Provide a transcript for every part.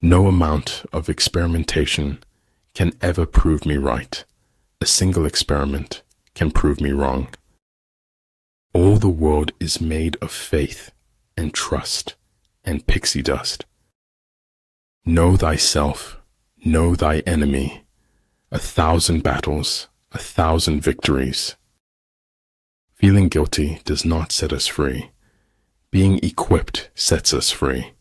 No amount of experimentation can ever prove me right. A single experiment can prove me wrong. All the world is made of faith and trust and pixie dust. Know thyself, know thy enemy. 1,000 battles, 1,000 victories. Feeling guilty does not set us free. Being equipped sets us free.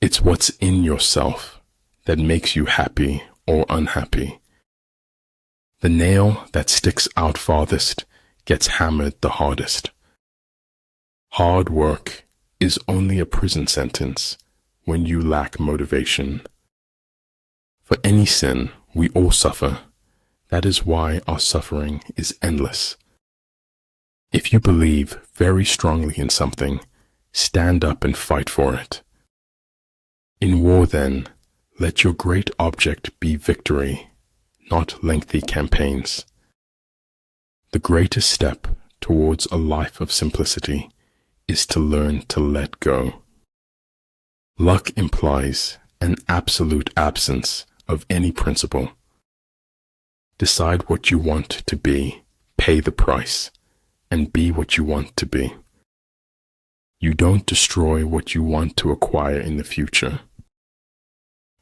It's what's in yourself that makes you happy or unhappy. The nail that sticks out farthest gets hammered the hardest. Hard work is only a prison sentence when you lack motivation. For any sin, we all suffer. That is why our suffering is endless. If you believe very strongly in something, stand up and fight for it. In war, then, let your great object be victory, not lengthy campaigns. The greatest step towards a life of simplicity is to learn to let go. Luck implies an absolute absence of any principle. Decide what you want to be, pay the price, and be what you want to be. You don't destroy what you want to acquire in the future.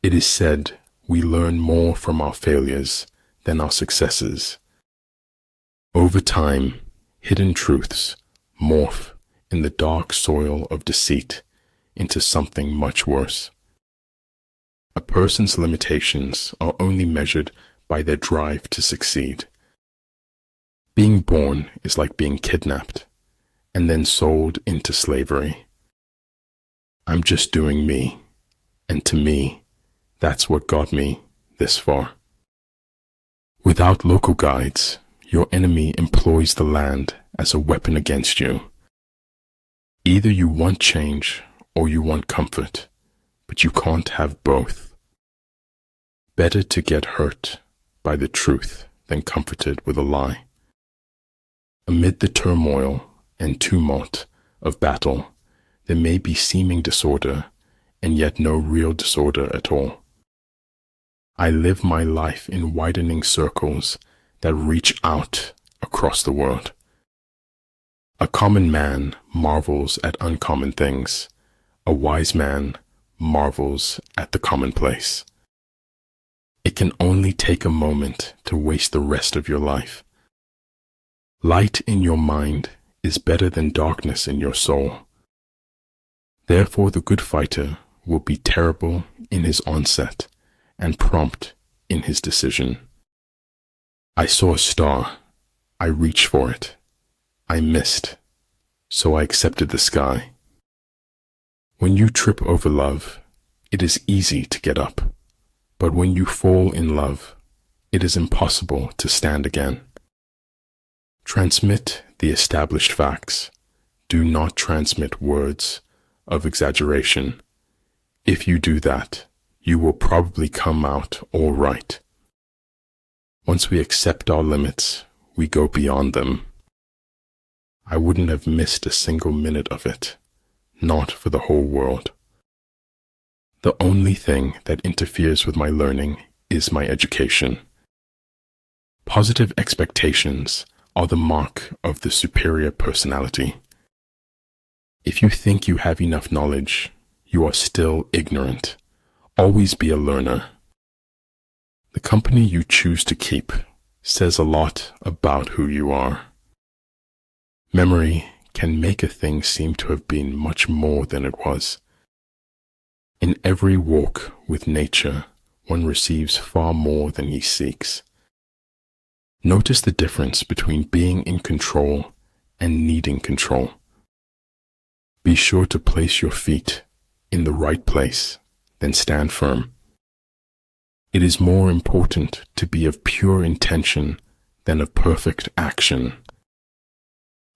It is said we learn more from our failures than our successes. Over time, hidden truths morph in the dark soil of deceit into something much worse. A person's limitations are only measured by their drive to succeed. Being born is like being kidnapped and then sold into slavery. I'm just doing me, and to me, that's what got me this far. Without local guides, your enemy employs the land as a weapon against you. Either you want change or you want comfort, but you can't have both. Better to get hurt by the truth than comforted with a lie. Amid the turmoil and tumult of battle, there may be seeming disorder and yet no real disorder at all. I live my life in widening circles that reach out across the world. A common man marvels at uncommon things. A wise man marvels at the commonplace. It can only take a moment to waste the rest of your life. Light in your mind is better than darkness in your soul. Therefore, the good fighter will be terrible in his onset and prompt in his decision. I saw a star. I reached for it. I missed, so I accepted the sky. When you trip over love, it is easy to get up. But when you fall in love, it is impossible to stand again. Transmit the established facts. Do not transmit words of exaggeration. If you do that, you will probably come out all right. Once we accept our limits, we go beyond them. I wouldn't have missed a single minute of it, not for the whole world. The only thing that interferes with my learning is my education. Positive expectations are the mark of the superior personality. If you think you have enough knowledge, you are still ignorant. Always be a learner. The company you choose to keep says a lot about who you are. Memory can make a thing seem to have been much more than it was. In every walk with nature, one receives far more than he seeks. Notice the difference between being in control and needing control. Be sure to place your feet in the right place, then stand firm. It is more important to be of pure intention than of perfect action.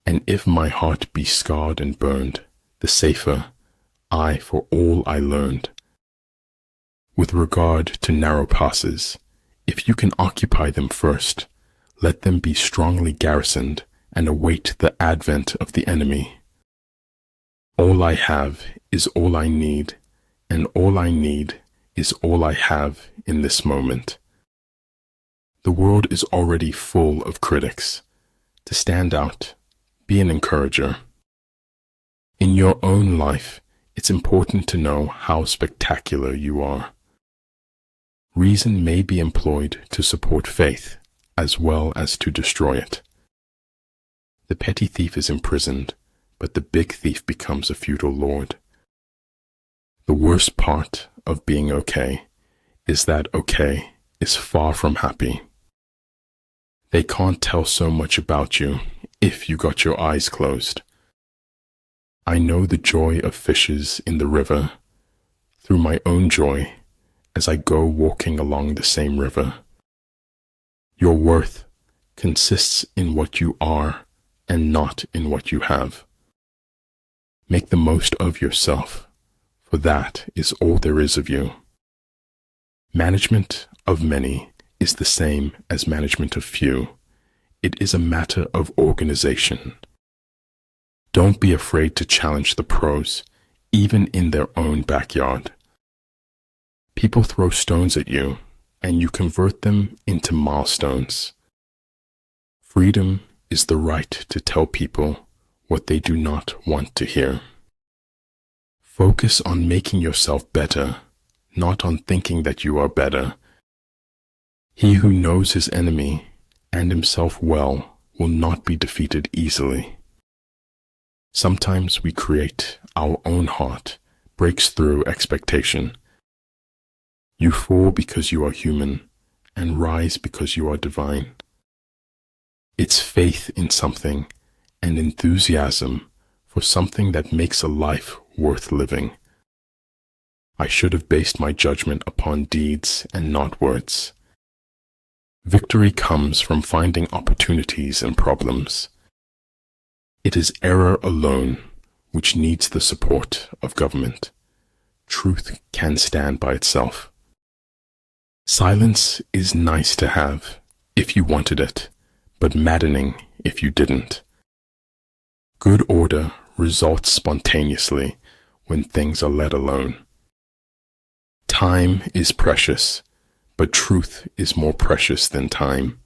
And if my heart be scarred and burned, the safer I for all I learned. With regard to narrow passes, if you can occupy them first, let them be strongly garrisoned and await the advent of the enemy. All I have is all I need, and all I need is all I have in this moment. The world is already full of critics. To stand out, be an encourager. In your own life, it's important to know how spectacular you are. Reason may be employed to support faith as well as to destroy it. The petty thief is imprisoned, but the big thief becomes a feudal lord. The worst part of being okay is that okay is far from happy. They can't tell so much about you if you got your eyes closed. I know the joy of fishes in the river through my own joy as I go walking along the same river. Your worth consists in what you are and not in what you have. Make the most of yourself, for that is all there is of you. Management of many is the same as management of few. It is a matter of organization. Don't be afraid to challenge the pros, even in their own backyard. People throw stones at you, and you convert them into milestones. Freedom is the right to tell people what they do not want to hear. Focus on making yourself better, not on thinking that you are better. He who knows his enemy and himself well will not be defeated easily. Sometimes we create our own heart, breaks through expectation. You fall because you are human and rise because you are divine. It's faith in something and enthusiasm for something that makes a life worth living. I should have based my judgment upon deeds and not words. Victory comes from finding opportunities in problems. It is error alone which needs the support of government. Truth can stand by itself. Silence is nice to have if you wanted it, but maddening if you didn't. Good order results spontaneously when things are let alone. Time is precious, but truth is more precious than time.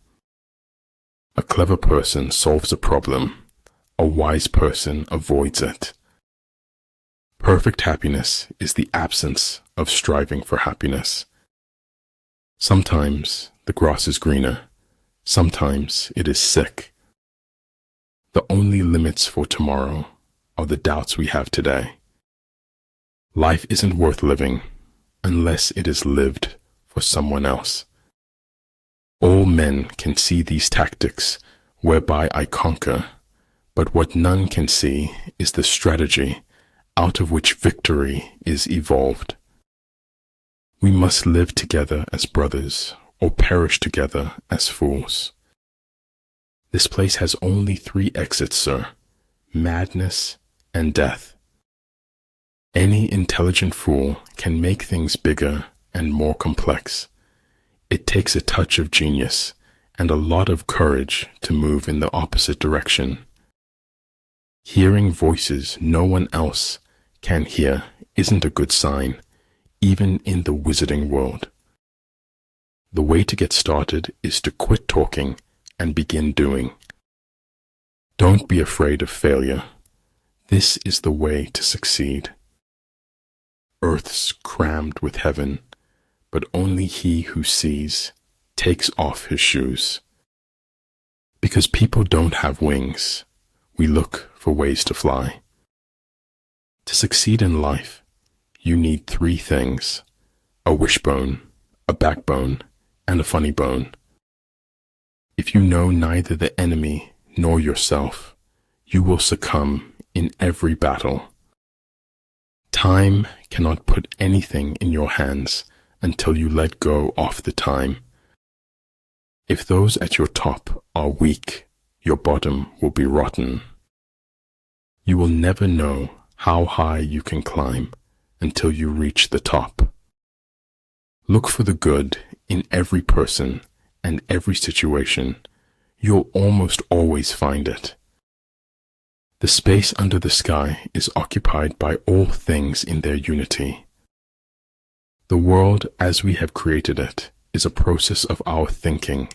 A clever person solves a problem. A wise person avoids it. Perfect happiness is the absence of striving for happiness. Sometimes the grass is greener. Sometimes it is sick. The only limits for tomorrow are the doubts we have today. Life isn't worth living unless it is lived for someone else. All men can see these tactics whereby I conquer, but what none can see is the strategy out of which victory is evolved. We must live together as brothers or perish together as fools. This place has only 3 exits, sir: madness and death. Any intelligent fool can make things bigger and more complex. It takes a touch of genius and a lot of courage to move in the opposite direction. Hearing voices no one else can hear isn't a good sign, even in the wizarding world. The way to get started is to quit talking and begin doing. Don't be afraid of failure. This is the way to succeed. Earth's crammed with heaven, but only he who sees takes off his shoes. Because people don't have wings, we look for ways to fly. To succeed in life, you need 3 things: a wishbone, a backbone, and a funny bone. If you know neither the enemy nor yourself, you will succumb in every battle. Time cannot put anything in your hands until you let go of the time. If those at your top are weak, your bottom will be rotten. You will never know how high you can climb until you reach the top. Look for the good in every person and every situation. You'll almost always find it. The space under the sky is occupied by all things in their unity. The world as we have created it is a process of our thinking.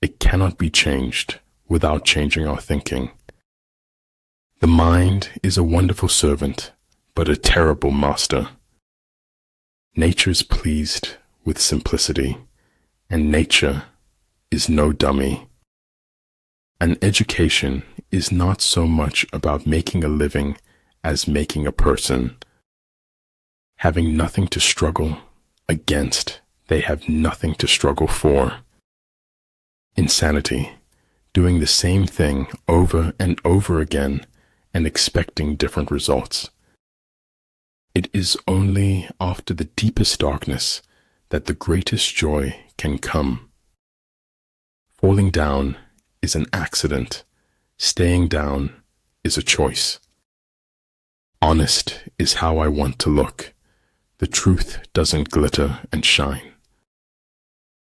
It cannot be changed without changing our thinking. The mind is a wonderful servant, but a terrible master. Nature is pleased with simplicity, and nature is no dummy. An education is not so much about making a living as making a person. Having nothing to struggle against, they have nothing to struggle for. Insanity, doing the same thing over and over again and expecting different results. It is only after the deepest darkness that the greatest joy can come. Falling down is an accident. Staying down is a choice. Honest is how I want to look. The truth doesn't glitter and shine.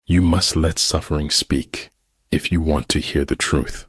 You must let suffering speak if you want to hear the truth.